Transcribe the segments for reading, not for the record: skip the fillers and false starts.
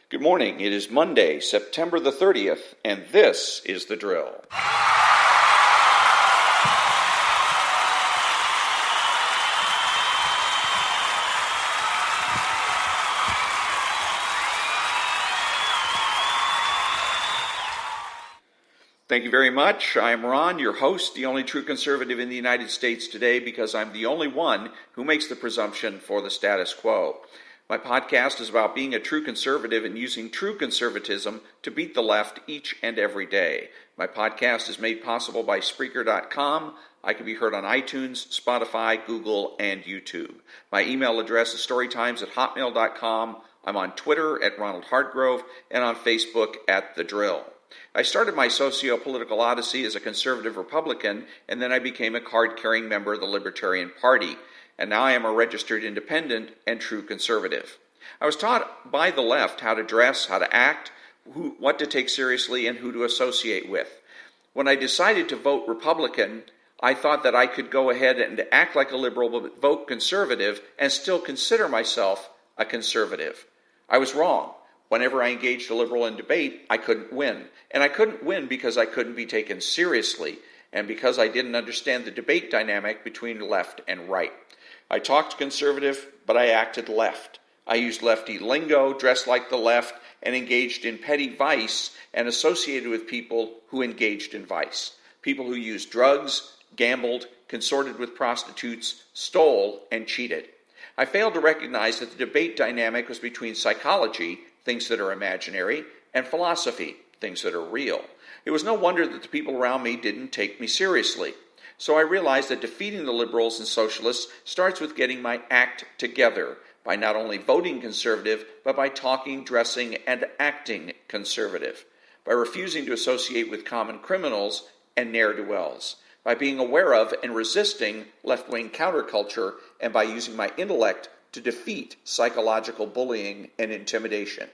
Good morning. It is Monday, September the 30th, and this is The Drill. Thank you very much. I am Ron, your host, the only true conservative in the United States today, because I'm the only one who makes the presumption for the status quo. My podcast is about being a true conservative and using true conservatism to beat the left each and every day. My podcast is made possible by Spreaker.com. I can be heard on iTunes, Spotify, Google, and YouTube. My email address is storytimes@hotmail.com. I'm on Twitter at Ronald Hartgrove and on Facebook at The Drill. I started my socio-political odyssey as a conservative Republican, and then I became a card-carrying member of the Libertarian Party. And now I am a registered independent and true conservative. I was taught by the left how to dress, how to act, what to take seriously, and who to associate with. When I decided to vote Republican, I thought that I could go ahead and act like a liberal but vote conservative and still consider myself a conservative. I was wrong. Whenever I engaged a liberal in debate, I couldn't win. And I couldn't win because I couldn't be taken seriously and because I didn't understand the debate dynamic between left and right. I talked conservative, but I acted left. I used lefty lingo, dressed like the left, and engaged in petty vice and associated with people who engaged in vice. People who used drugs, gambled, consorted with prostitutes, stole, and cheated. I failed to recognize that the debate dynamic was between psychology, things that are imaginary, and philosophy, things that are real. It was no wonder that the people around me didn't take me seriously. So I realized that defeating the liberals and socialists starts with getting my act together, by not only voting conservative, but by talking, dressing, and acting conservative, by refusing to associate with common criminals and ne'er-do-wells, by being aware of and resisting left-wing counterculture, and by using my intellect to defeat psychological bullying and intimidation.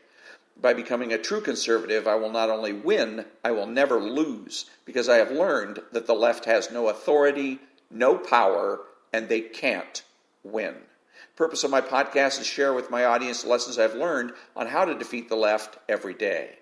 By becoming a true conservative, I will not only win, I will never lose, because I have learned that the left has no authority, no power, and they can't win. The purpose of my podcast is to share with my audience the lessons I've learned on how to defeat the left every day.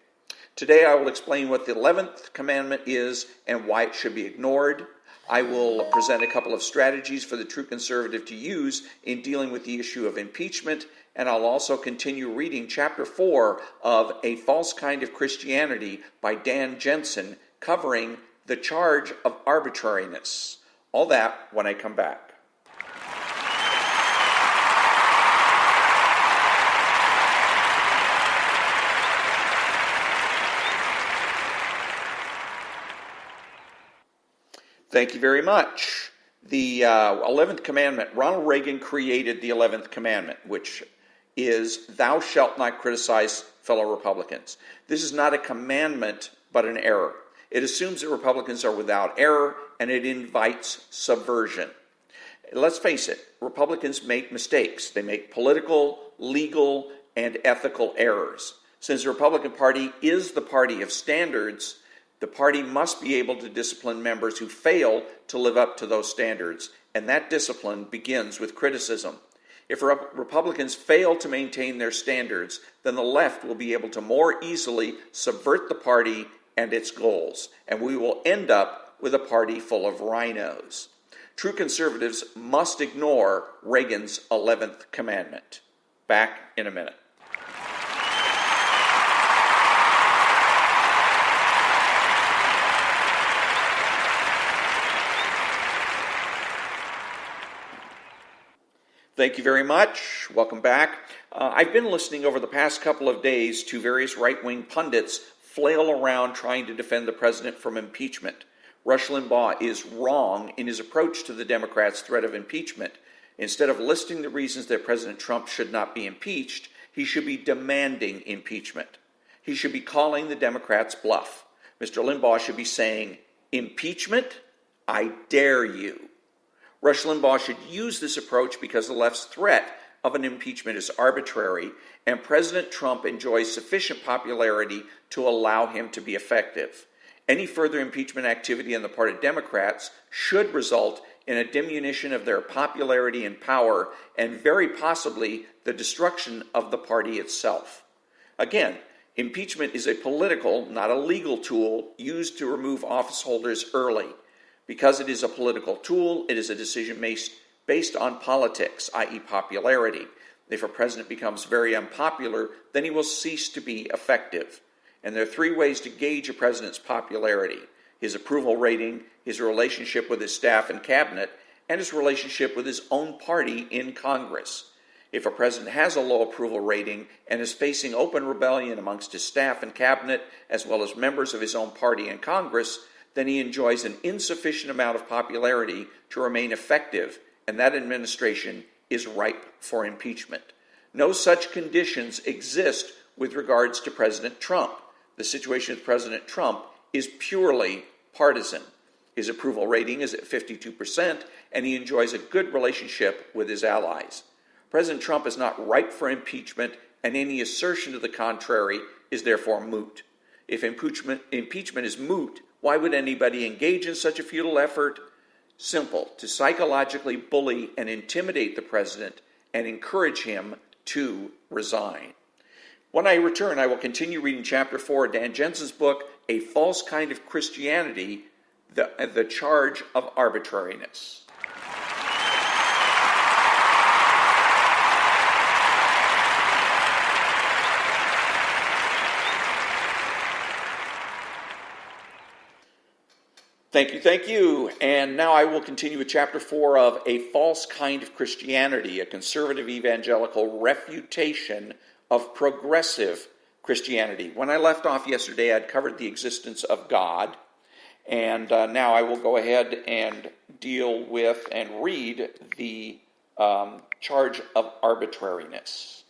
Today I will explain what the 11th commandment is and why it should be ignored. I will present a couple of strategies for the true conservative to use in dealing with the issue of impeachment, and I'll also continue reading Chapter 4 of A False Kind of Christianity by Dan Jensen, covering the Charge of Arbitrariness. All that when I come back. Thank you very much. The 11th commandment, Ronald Reagan created the 11th commandment, which is, thou shalt not criticize fellow Republicans. This is not a commandment, but an error. It assumes that Republicans are without error, and it invites subversion. Let's face it, Republicans make mistakes. They make political, legal, and ethical errors. Since the Republican Party is the party of standards, the party must be able to discipline members who fail to live up to those standards, and that discipline begins with criticism. If Republicans fail to maintain their standards, then the left will be able to more easily subvert the party and its goals, and we will end up with a party full of rhinos. True conservatives must ignore Reagan's 11th commandment. Back in a minute. Thank you very much. Welcome back. I've been listening over the past couple of days to various right-wing pundits flail around trying to defend the president from impeachment. Rush Limbaugh is wrong in his approach to the Democrats' threat of impeachment. Instead of listing the reasons that President Trump should not be impeached, he should be demanding impeachment. He should be calling the Democrats' bluff. Mr. Limbaugh should be saying, impeachment? I dare you. Rush Limbaugh should use this approach because the left's threat of an impeachment is arbitrary, and President Trump enjoys sufficient popularity to allow him to be effective. Any further impeachment activity on the part of Democrats should result in a diminution of their popularity and power, and very possibly the destruction of the party itself. Again, impeachment is a political, not a legal tool used to remove office holders early. Because it is a political tool, it is a decision based on politics, i.e. popularity. If a president becomes very unpopular, then he will cease to be effective. And there are three ways to gauge a president's popularity: his approval rating, his relationship with his staff and cabinet, and his relationship with his own party in Congress. If a president has a low approval rating and is facing open rebellion amongst his staff and cabinet, as well as members of his own party in Congress, then he enjoys an insufficient amount of popularity to remain effective, and that administration is ripe for impeachment. No such conditions exist with regards to President Trump. The situation with President Trump is purely partisan. His approval rating is at 52%, and he enjoys a good relationship with his allies. President Trump is not ripe for impeachment, and any assertion to the contrary is therefore moot. If impeachment is moot, why would anybody engage in such a futile effort? Simple: to psychologically bully and intimidate the president and encourage him to resign. When I return, I will continue reading Chapter 4 of Dan Jensen's book, A False Kind of Christianity, the Charge of Arbitrariness. Thank you. And now I will continue with Chapter 4 of A False Kind of Christianity, a conservative evangelical refutation of progressive Christianity. When I left off yesterday, I'd covered the existence of God, and now I will go ahead and deal with and read the Charge of Arbitrariness.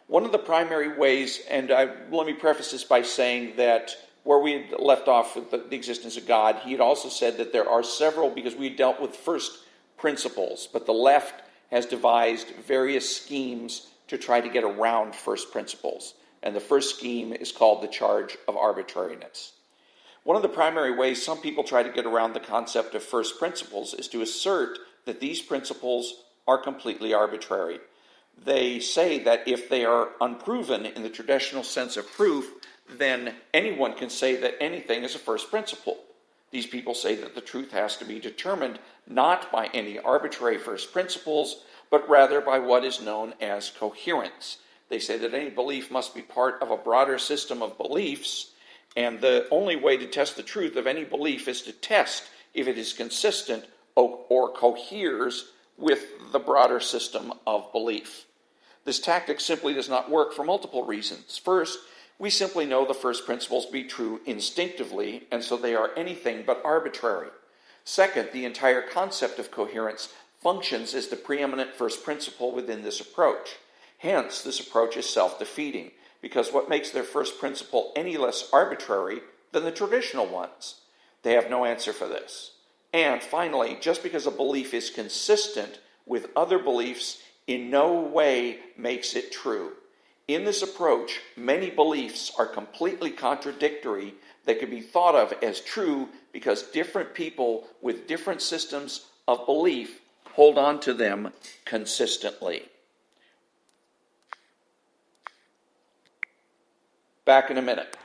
One of the primary ways, and let me preface this by saying that where we had left off with the existence of God, he had also said that there are several, because we dealt with first principles, but the left has devised various schemes to try to get around first principles. And the first scheme is called the Charge of Arbitrariness. One of the primary ways some people try to get around the concept of first principles is to assert that these principles are completely arbitrary. They say that if they are unproven in the traditional sense of proof, then anyone can say that anything is a first principle. These people say that the truth has to be determined not by any arbitrary first principles, but rather by what is known as coherence. They say that any belief must be part of a broader system of beliefs, and the only way to test the truth of any belief is to test if it is consistent or coheres with the broader system of belief. This tactic simply does not work for multiple reasons. First, we simply know the first principles to be true instinctively, and so they are anything but arbitrary. Second, the entire concept of coherence functions as the preeminent first principle within this approach. Hence, this approach is self-defeating, because what makes their first principle any less arbitrary than the traditional ones? They have no answer for this. And finally, just because a belief is consistent with other beliefs in no way makes it true. In this approach, many beliefs are completely contradictory that can be thought of as true because different people with different systems of belief hold on to them consistently. Back in a minute.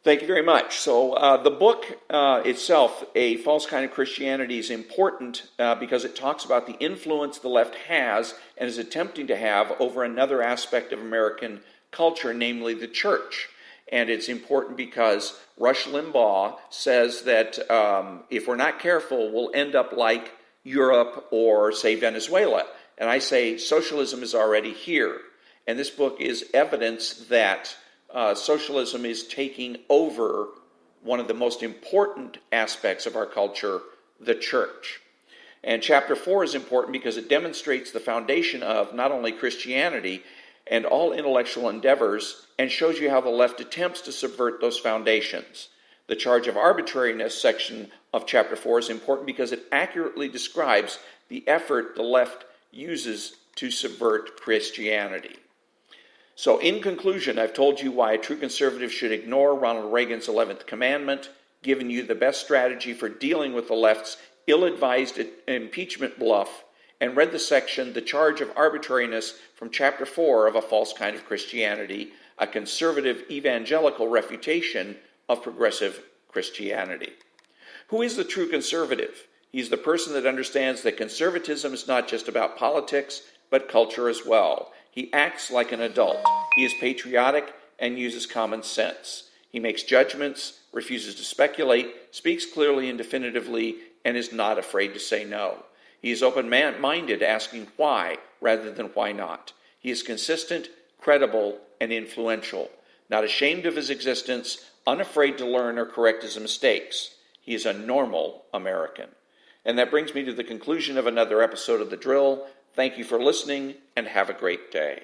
Thank you very much. So the book itself, A False Kind of Christianity, is important because it talks about the influence the left has and is attempting to have over another aspect of American culture, namely the church. And it's important because Rush Limbaugh says that if we're not careful, we'll end up like Europe or, say, Venezuela. And I say socialism is already here. And this book is evidence that socialism is taking over one of the most important aspects of our culture, the church. And chapter 4 is important because it demonstrates the foundation of not only Christianity and all intellectual endeavors, and shows you how the left attempts to subvert those foundations. The Charge of Arbitrariness section of chapter 4 is important because it accurately describes the effort the left uses to subvert Christianity. So in conclusion, I've told you why a true conservative should ignore Ronald Reagan's 11th Commandment, given you the best strategy for dealing with the left's ill-advised impeachment bluff, and read the section, The Charge of Arbitrariness, from Chapter 4 of A False Kind of Christianity, a conservative evangelical refutation of progressive Christianity. Who is the true conservative? He's the person that understands that conservatism is not just about politics, but culture as well. He acts like an adult. He is patriotic and uses common sense. He makes judgments, refuses to speculate, speaks clearly and definitively, and is not afraid to say no. He is open-minded, asking why rather than why not. He is consistent, credible, and influential, not ashamed of his existence, unafraid to learn or correct his mistakes. He is a normal American. And that brings me to the conclusion of another episode of The Drill. Thank you for listening, and have a great day.